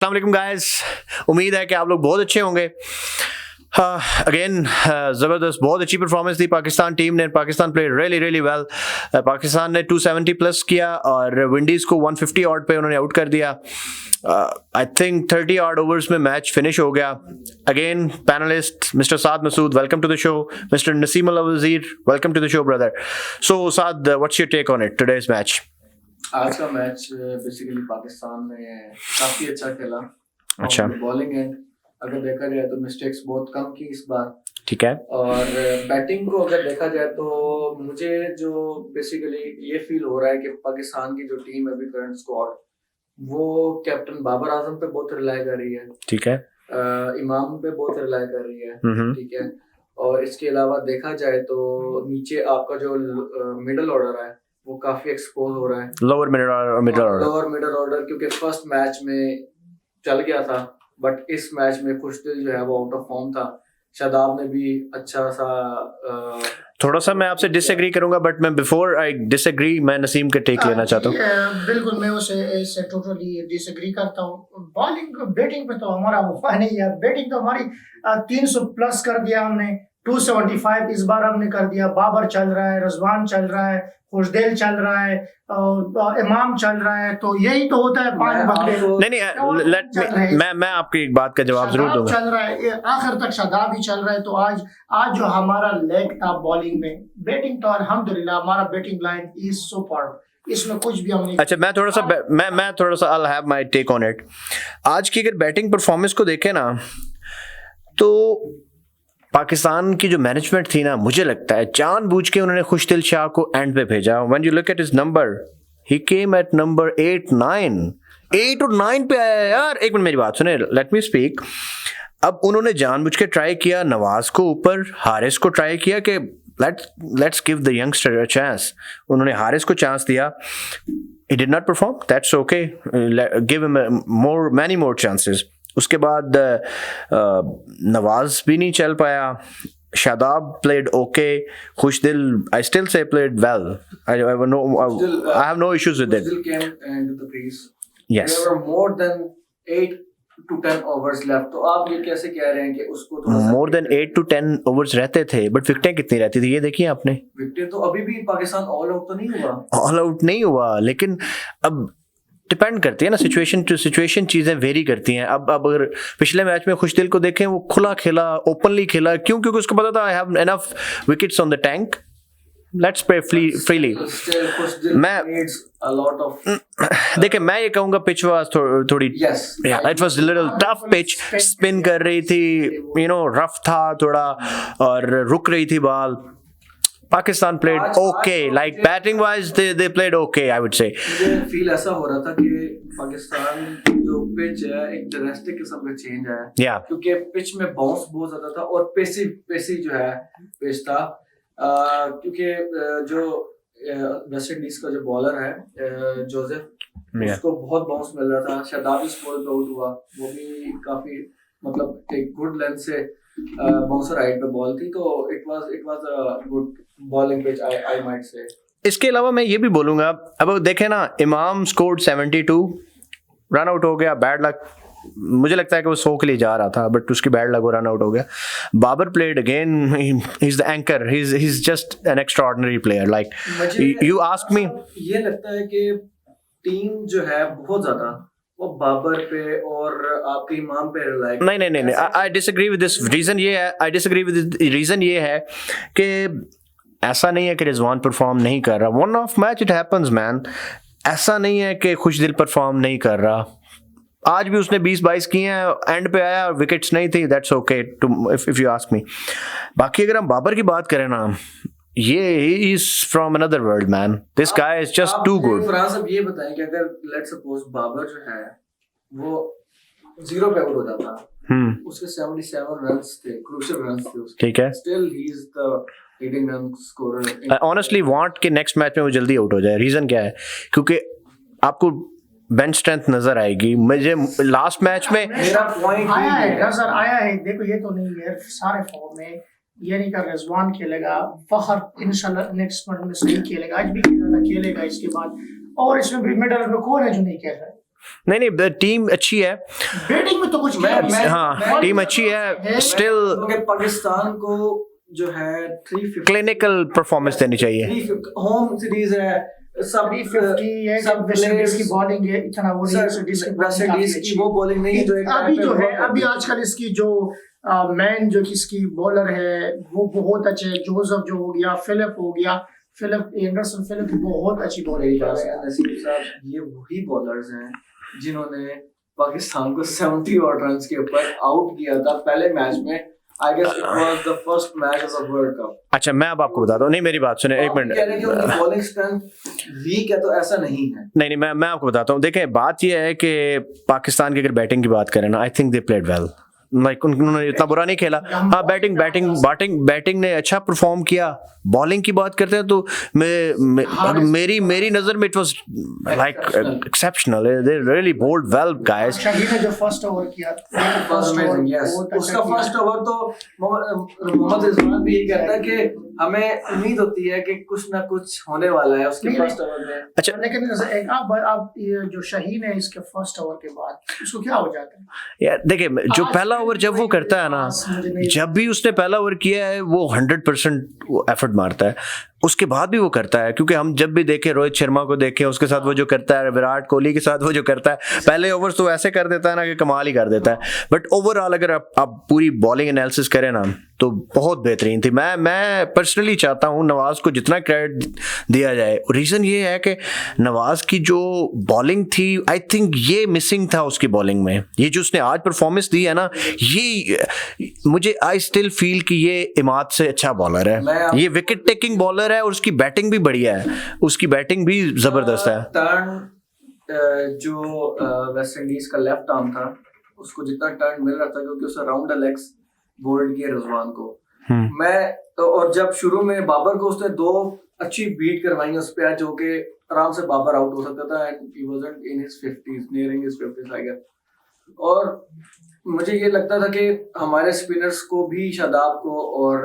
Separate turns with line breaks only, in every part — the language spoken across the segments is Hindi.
अस्सलाम वालेकुम गाइस, उम्मीद है कि आप लोग बहुत अच्छे होंगे। अगेन ज़बरदस्त, बहुत अच्छी परफॉर्मेंस दी पाकिस्तान टीम ने। Pakistan played really well. Pakistan ने 270 प्लस किया और विंडीज़ को 150 ऑड पे उन्होंने आउट कर दिया। आई थिंक 30 ऑड ओवर्स में मैच फिनिश हो गया। Again panellist mister Saad Masood, welcome to the show. Mister Naseem Al Wazir, welcome to the show brother. So Saad, what's your take on it today's match?
आज का मैच बेसिकली पाकिस्तान ने काफी अच्छा खेला।
अच्छा,
बॉलिंग एंड अगर देखा जाए तो मिस्टेक्स बहुत कम की इस बार।
ठीक है।
और बैटिंग को अगर देखा जाए तो मुझे जो बेसिकली ये फील हो रहा है कि पाकिस्तान की जो टीम है अभी करंट स्क्वाड, वो कैप्टन बाबर आजम पे बहुत रिलाई कर रही है।
ठीक है।
इमाम पे बहुत रिलाई कर रही है। ठीक है। और इसके अलावा देखा जाए तो नीचे आपका जो मिडल ऑर्डर है वो काफी एक्सपोज हो रहा है।
लोअर मिडल ऑर्डर
क्योंकि फर्स्ट मैच में चल गया था, बट इस मैच में खुशदिल जो है वो आउट ऑफ फॉर्म था। शादाब ने भी अच्छा सा
थोड़ा सा मैं आपसे डिसएग्री करूंगा, बट मैं बिफोर आई डिसएग्री मैं नसीम का टेक लेना चाहता हूँ।
बिल्कुल, मैं उससे टोटली डिसएग्री करता हूँ। बॉलिंग बैटिंग पे तो हमारा वफा नहीं है। बैटिंग तो हमारी 300 प्लस कर दिया हमने, 275 इस बार हमने कर दिया। बाबर चल रहा है, रजवान चल रहा है, खुशदिल चल रहा है, इमाम चल रहा है। तो यही तो होता है 5 बंदे।
नहीं, मैं आपकी एक बात का जवाब जरूर दूंगा।
चल रहा है आखिर तक, शादाब ही चल रहा है। तो आज जो हमारा लेग था बॉलिंग में, बैटिंग तो अल्हम्दुलिल्लाह हमारा बैटिंग लाइन इज सुपर्ब, इसमें कुछ भी हम नहीं।
अच्छा, मैं थोड़ा सा I'll have my take on it। आज की अगर बैटिंग परफॉर्मेंस को देखें ना, तो पाकिस्तान की जो मैनेजमेंट थी ना, मुझे लगता है जानबूझ के उन्होंने खुशदिल शाह को एंड पे भेजा। When you look at his number, he came at number 8 और 9 पे आया यार। एक मिनट मेरी बात सुने, लेट मी स्पीक। अब उन्होंने जानबूझ के ट्राई किया नवाज को ऊपर, हारिस को ट्राई किया कि let's give the youngster a chance. उन्होंने हारिस को चांस दिया, he did not perform, that's okay, give him many more chances। उसके बाद नवाज भी नहीं चल पाया। Shadab played okay, Khushdil I still say played well। I have no issues with it।
Still came into the crease।
Yes,
there were more than 8 to 10 overs left। तो आप ये कैसे कह रहे हैं कि उसको थोड़ा सा
more than 8 to 10 ओवर्स रहते थे, बट विकेटें कितनी रहती थी ये देखिए आपने।
विकेट तो अभी भी पाकिस्तान ऑल आउट तो नहीं हुआ।
ऑल आउट नहीं हुआ, लेकिन अब डिपेंड करती है ना, सिचुएशन टू सिचुएशन चीजें वेरी करती हैं। अब अगर पिछले मैच में खुशदिल को देखें, वो खुला खेला, ओपनली खेला। क्यों? क्योंकि उसको पता था I have enough wickets on the tank, let's play freely. देखिए, मैं ये कहूंगा पिच वाज थोड़ी, it was little tough pitch. Spin कर रही थी, यू नो, रफ था थोड़ा, और रुक रही थी ball. Pakistan played okay, like batting wise they played okay, I would say.
मुझे फील ऐसा हो रहा था कि पाकिस्तान जो पिच है एक ड्रास्टिक किस्म का चेंज है। क्योंकि पिच में बाउंस बहुत ज्यादा था और पेसी जो है पिच था। क्योंकि जो वेस्ट इंडीज का जो बॉलर है जोसेफ, उसको बहुत बाउंस मिल रहा था। शादाब स्कोर पे आउट हुआ, वो भी काफी मतलब एक गुड लेंथ से बाउंसर राइट पे बॉल थी। तो it was a good bowling pitch, I might say.
इसके अलावा मैं ये भी बोलूंगा, अब देखें ना, इमाम स्कोर्ड 72, रन आउट हो गया, बैड लक। मुझे लगता है कि वो 100 के लिए जा रहा था, बट उसकी बैड लक, वो रन आउट हो गया। Babar played again, he is the anchor, he is just an extraordinary player. Like you ask me,
ये लगता है कि टीम जो है बहुत ज्यादा वो बाबर पे और आपके इमाम पे रिलाई।
नहीं, I disagree with this. Reason ये है कि ऐसा नहीं है कि रिजवान परफॉर्म नहीं कर रहा। One of match it happens man. ऐसा नहीं है कि खुशदिल परफॉर्म नहीं कर रहा। आज भी उसने 20-22 किए हैं, एंड पे आया, विकेट्स नहीं थी, that's okay if you ask me. बाकी अगर हम बाबर की बात करें ना, ये is from another world man. This guy is just too good.
Faraz, अब ये बताएं कि अगर लेट्स सपोज बाबर जो है वो 0 पे आउट हो जाता, उसके 77 रन्स थे, क्रूशियल रन्स थे उसके, ठीक है, still he is the leading run scorer.
Honestly want के नेक्स्ट मैच में वो जल्दी आउट हो जाए। रीजन क्या है? क्योंकि आपको बेंच स्ट्रेंथ नजर आएगी। मुझे लास्ट मैच में
मेरा पॉइंट
नजर आया है। देखो, ये तो नहीं है सारे फॉर्म में, ये नहीं कर रिजवान खेलेगा, फखर इंशाल्लाह नेक्स्ट मैच में सही खेलेगा, आज भी खेलेगा इसके बाद। और इसमें भी मिडल में कौन है जो नहीं खेल रहा है?
नहीं टीम अच्छी है,
बैटिंग में तो कुछ
हाँ टीम अच्छी है स्टिल।
पाकिस्तान को जो है 350
क्लिनिकल परफॉर्मेंस देनी चाहिए।
होम सीरीज है, सब
350 सब वेस्ट इंडीज की बॉलिंग है, इतना वो
वेस्ट की वो बॉलिंग नहीं है जो
अभी जो है अभी आजकल इसकी जो मैन जो किसकी बॉलर है वो बहुत अच्छे है। जोसेफ जो हो गया, फिलिप हो गया, फिलिप एंडरसन, फिलिप बहुत अच्छी बॉलिंग कर रहे हैं।
नसीम साहब ये वही बॉलर्स हैं जिन्होंने पाकिस्तान को 70 और रन के ऊपर आउट किया था पहले मैच में। I guess it was the first match of the World Cup.
अच्छा मैं अब आपको बताता हूँ, नहीं मेरी बात सुने एक मिनट।
कह रहे हैं कि उनकी बॉलिंग स्ट्रेंथ वीक है, तो ऐसा नहीं है।
नहीं मैं आपको बताता हूँ। देखें बात यह है कि पाकिस्तान की अगर बैटिंग की बात करें ना, I think they played well, like उन्होंने इतना बुरा नहीं खेला। हाँ बैटिंग ने अच्छा परफॉर्म किया। बॉलिंग की बात करते हैं तो मेरी नजर में it was like exceptional, they really bowled well guys.
Shaheen ने जो फर्स्ट ओवर किया
उसका फर्स्ट ओवर तो मोहम्मद रिजवान भी यही कहता है कि हमें उम्मीद होती है कि कुछ ना कुछ होने वाला है उसके फर्स्ट ओवर में।
अच्छा
लेकिन आप ये जो शाहीन है इसके फर्स्ट ओवर के बाद उसको क्या हो जाता है
यार? देखिए जो पहला ओवर जब वो करता है ना, जब भी उसने पहला ओवर किया है वो 100% एफर्ट मारता है, उसके बाद भी वो करता है। क्योंकि हम जब भी देखें रोहित शर्मा को देखें, उसके साथ वो जो करता है, विराट कोहली के साथ वो जो करता है, पहले ओवर्स तो ऐसे कर देता है ना कि कमाल ही कर देता है। बट ओवरऑल अगर आप पूरी बॉलिंग एनालिसिस करें ना तो बहुत बेहतरीन थी। मैं पर्सनली चाहता हूँ नवाज को जितना क्रेडिट दिया जाए। रीज़न ये है कि नवाज की जो बॉलिंग थी, आई थिंक ये मिसिंग था उसकी बॉलिंग में। ये जो उसने आज परफॉर्मेंस दी है ना, ये मुझे आई स्टिल फील कि ये इमाद से अच्छा बॉलर है, ये विकेट टेकिंग बॉलर है और उसकी बैटिंग भी बढ़िया है, उसकी बैटिंग भी जबरदस्त है।
टर्न जो वेस्ट इंडीज का लेफ्ट आर्म था उसको जितना टर्न मिल रहा था, क्योंकि उसने राउंड लेग्स बोल्ड किया रिजवान को। मैं तो, और जब शुरू में बाबर को उसने 2 अच्छी बीट करवाई उस पे, जो कि आराम से बाबर आउट हो सकता था, and he wasn't in his 50s, nearing his 50s I guess. और मुझे ये लगता था कि हमारे स्पिनर्स को भी, शादाब को और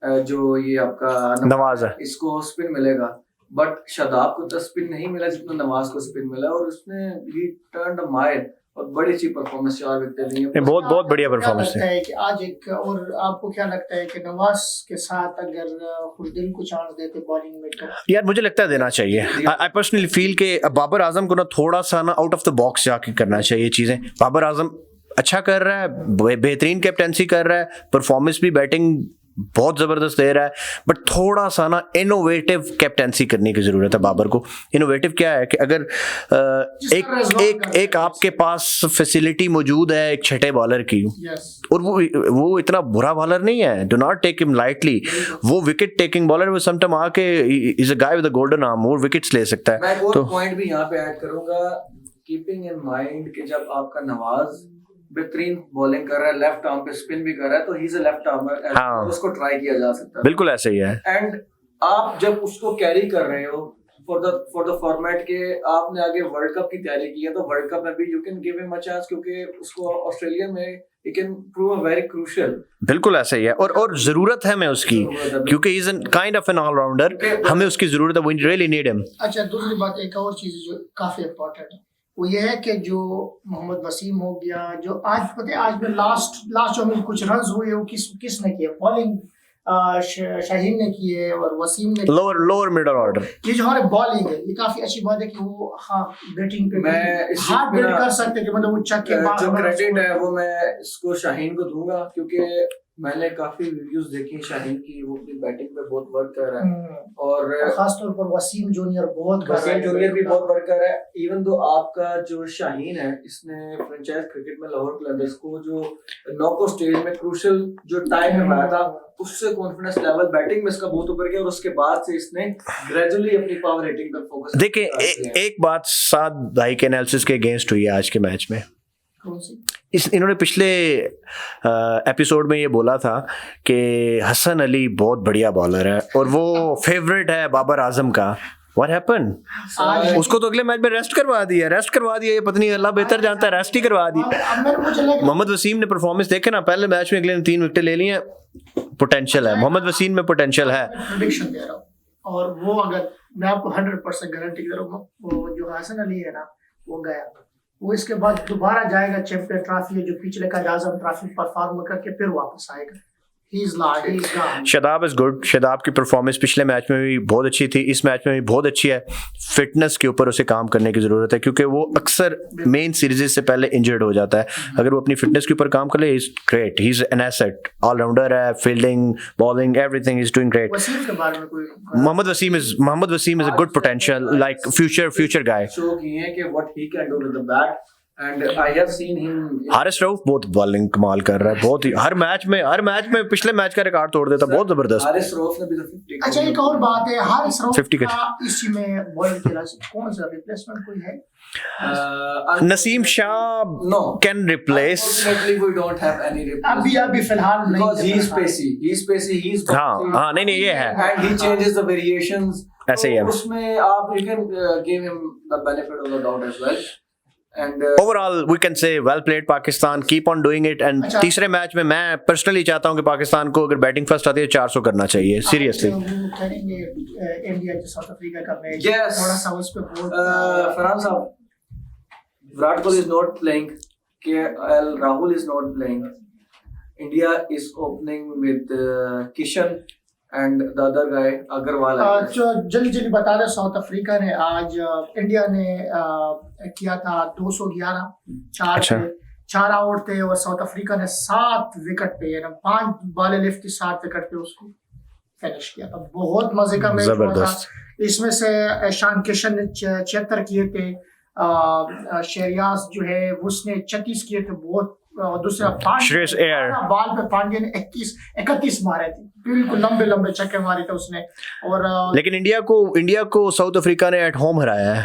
जो ये आपका
नवाज है,
इसको स्पिन मिलेगा, बट शादाब को तो स्पिन नहीं मिला जितना नवाज को स्पिन मिला, और उसने ही टर्न्ड माइल और बड़ी अच्छी परफॉर्मेंस 4 विकेट ली है।
बहुत बढ़िया परफॉर्मेंस है
कि आज एक। और आपको क्या लगता है कि नवाज के साथ अगर खुर्दिन को चांस देते बॉलिंग में तो? यार
मुझे लगता है देना चाहिए। आई पर्सनली फील के बाबर आजम को ना थोड़ा सा ना आउट ऑफ द बॉक्स जाके करना चाहिए चीजें। बाबर आजम अच्छा कर रहा है, बेहतरीन कैप्टेंसी कर रहा है, परफॉर्मेंस भी बैटिंग बहुत जबरदस्त दे रहा है, बट थोड़ा सा ना इनोवेटिव कैप्टेंसी करने की जरूरत है बाबर को। इनोवेटिव क्या है कि अगर एक आपके पास फैसिलिटी मौजूद है एक छठे बॉलर की, और वो इतना बुरा बॉलर नहीं है, do not take him lightly, वो विकेट टेकिंग बॉलर, वो समटाइम आके is a guy with a golden arm, वो विकेट्स ले सकता है।
मैं एक और पॉइंट भी यहाँ पे ऐड करूंगा, कीपिंग इन माइंड कि जब आपका नवाज बेहतरीन बॉलिंग कर रहा है, लेफ्ट आर्म पे स्पिन भी कर रहा है, तो he is a left armour, उसको ट्राई किया जा सकता है।
बिल्कुल ऐसे ही है।
एंड आप जब उसको कैरी कर रहे हो फॉर द फॉर्मेट के, आपने आगे वर्ल्ड कप की तैयारी की है, तो वर्ल्ड कप में भी you can give him a chance, क्योंकि उसको ऑस्ट्रेलिया में he can prove a very crucial.
बिल्कुल ऐसे ही है, और जरूरत है हमें उसकी, क्योंकि he is kind of an all rounder, हमें उसकी जरूरत है, वी रियली नीड हिम।
अच्छा दूसरी बात, एक और चीज जो काफी इंपॉर्टेंट है वो ये है कि जो मोहम्मद वसीम हो गया, जो आज पता है आज में लास्ट जो में कुछ रन्स हुए वो किसने किए? बॉलिंग शाहीन ने किए और वसीम ने
लोअर मिडल ऑर्डर।
ये जो हमारे बॉलिंग है ये काफी अच्छी बात है कि वो बैटिंग पे हार्ड बैट कर सकते हैं, कि मतलब वो छक्के
जो क्रेडिट है वो मैं इसको शाहीन को दूंगा, क्योंकि मैंने काफी वीडियोस देखी शाहीन की, वो अपनी बैटिंग पे बहुत वर्क कर रहा है, और खासतौर पर वसीम जूनियर भी बहुत वर्क कर रहा है। इवन दो आपका जो शाहीन है, इसने फ्रेंचाइज क्रिकेट में लाहौर कलंदर्स को जो नॉकआउट स्टेज में क्रूशियल जो टाइम में मारा था, उससे कॉन्फिडेंस लेवल बैटिंग में इसका बहुत ऊपर गया, और उसके बाद से इसने ग्रेजुअली अपनी पावर रेटिंग पर फोकस।
देखिए एक बात साद भाई के एनालिसिस के अगेंस्ट हुई है आज के मैच में। इन्होंने पिछले एपिसोड में ये बोला था कि हसन अली बहुत बढ़िया बॉलर है और वो फेवरेट है बाबर आजम का। What happened? उसको तो अगले मैच में रेस्ट करवा दिया, ये पता नहीं अल्लाह बेहतर जानता है, रेस्ट ही करवा दी। मोहम्मद वसीम ने परफॉर्मेंस देखे ना, पहले मैच में अगले ने 3 विकेट ले ली हैं, पोटेंशियल है मोहम्मद वसीम में, पोटेंशियल है।
प्रेडिक्शन दे रहा हूं, और वो अगर मैं आपको 100% गारंटी दे रहा हूं, वो जो हसन अली है ना, वो गया। वो इसके बाद दोबारा जाएगा चैंपियन ट्रॉफी जो पिछले का आजम ट्रॉफी परफॉर्म करके फिर वापस आएगा।
Shadab is good. शादाब की परफॉर्मेंस पिछले मैच में भी बहुत अच्छी थी, इस मैच में भी बहुत अच्छी है। फिटनेस के ऊपर उसे काम करने की ज़रूरत है क्योंकि वो अक्सर मेन सीरीज से पहले इंजर्ड हो जाता है। अगर वो अपनी फिटनेस के ऊपर काम कर ले, is great, he is an asset, allrounder है, fielding, bowling, everything is doing great. Mohammad Wasim is a good potential, like future guy.
Show किए हैं कि what he can do with the bat and I have seen him।
Haris Rauf बहुत बॉलिंग कमाल कर रहा है, बहुत ही हर मैच में पिछले मैच का रिकॉर्ड तोड़ देता, बहुत जबरदस्त।
हारिस रऊफ ने भी तो 50।
अच्छा एक और बात है, हारिस रऊफ का इसी में बॉलिंग खेला, कौन सा रिप्लेसमेंट कोई है?
Naseem Shah can replace.
Unfortunately we don't have any replacement
अभी फिलहाल नहीं,
because he is pacey, he is
हाँ नहीं ये है,
and he changes the variations।
ऐसे ही है
उसमें आप you can give him the benefit of the doubt as well। And
overall we can say well played Pakistan, keep on doing it। and तीसरे मैच में मैं पर्सनली चाहता हूँ कि पाकिस्तान को अगर बैटिंग फर्स्ट आती है 400 करना चाहिए, सीरियसली।
इंडिया के साउथ अफ्रीका का मैच
थोड़ा
सा उस पे
फरहान साहब, Virat Kohli is not playing, KL Rahul is not playing, India is opening with Kishan and the other guy Agarwal।
जल्दी बता दें, साउथ अफ्रीका ने आज इंडिया ने किया था 211, 4 आउट थे और साउथ अफ्रीका ने 7 विकेट पे, यानी 5 बॉलें लिफ्ट 7 विकेट पे उसको फिनिश किया था। बहुत मजे का मैच हुआ था। इसमें से ईशान किशन ने 76 किए थे, शहरियाज जो है उसने 36 किए थे, बहुत। दूसरा बॉल पे पांड्या ने 31 मारे थे, बिल्कुल लंबे छक्के मारे थे उसने। और
लेकिन इंडिया को साउथ अफ्रीका ने एट होम हराया है।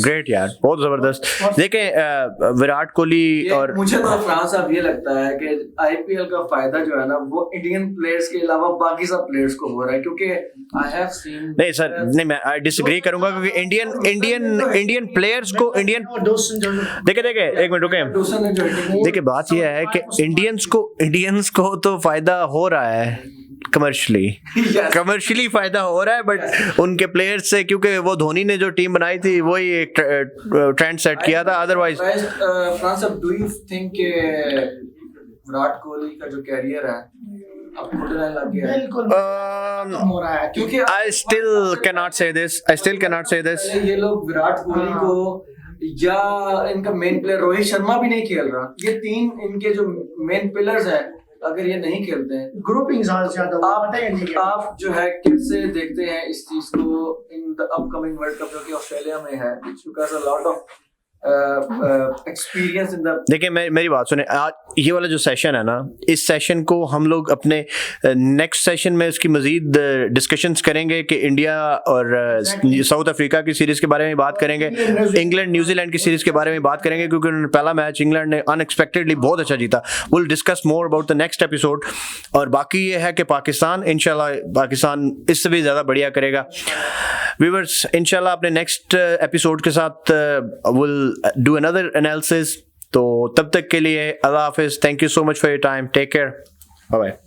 ग्रेट यार, बहुत जबरदस्त। देखें विराट कोहली और
मुझे तो फरहान साहब ये लगता है कि आईपीएल का फायदा जो है ना वो इंडियन प्लेयर्स के अलावा बाकी सब प्लेयर्स को हो रहा है, क्योंकि आई हैव सीन।
नहीं सर, नहीं मैं आई डिसएग्री करूंगा क्योंकि इंडियन प्लेयर्स को देखे एक मिनट रुके, देखिए बात यह है कि इंडियंस को तो फायदा हो रहा है कमर्शियली फायदा हो रहा है, बट उनके प्लेयर्स से, क्योंकि वो धोनी ने जो टीम बनाई थी वही एक ट्रेंड सेट किया था। Otherwise
France, do you think Virat Kohli का जो कैरियर है अब घुटने लग गया है?
बिल्कुल हो रहा है, क्योंकि
I still cannot say this।
ये लोग विराट कोहली को या इनका मेन प्लेयर रोहित शर्मा भी नहीं खेल रहा, ये 3 इनके जो मेन पिलर्स हैं, अगर ये नहीं खेलते हैं,
ग्रुपिंग ज्यादा
आप जो है कैसे देखते हैं इस चीज को in the upcoming world cup जो कि ऑस्ट्रेलिया में है, which you have a lot of experience in the.
देखिए मेरी बात सुने, आज ये वाला जो सेशन है ना, इस सेशन को हम लोग अपने नेक्स्ट सेशन में इसकी मजीद डिस्कशंस करेंगे कि इंडिया और साउथ अफ्रीका की सीरीज के बारे में बात करेंगे, इंग्लैंड न्यूजीलैंड की सीरीज के बारे में बात करेंगे, क्योंकि उन्होंने पहला मैच इंग्लैंड ने अनएक्सपेक्टेडली बहुत अच्छा जीता। Will discuss more about the next episode. और बाकी ये है कि पाकिस्तान इंशाल्लाह इससे भी ज़्यादा बढ़िया करेगा। व्यूअर्स, इंशाल्लाह अपने नेक्स्ट एपिसोड के साथ विल डू अनदर एनालिसिस। तो तब तक के लिए अल्लाह हाफिज़, thank you so much for your time, take care, bye bye.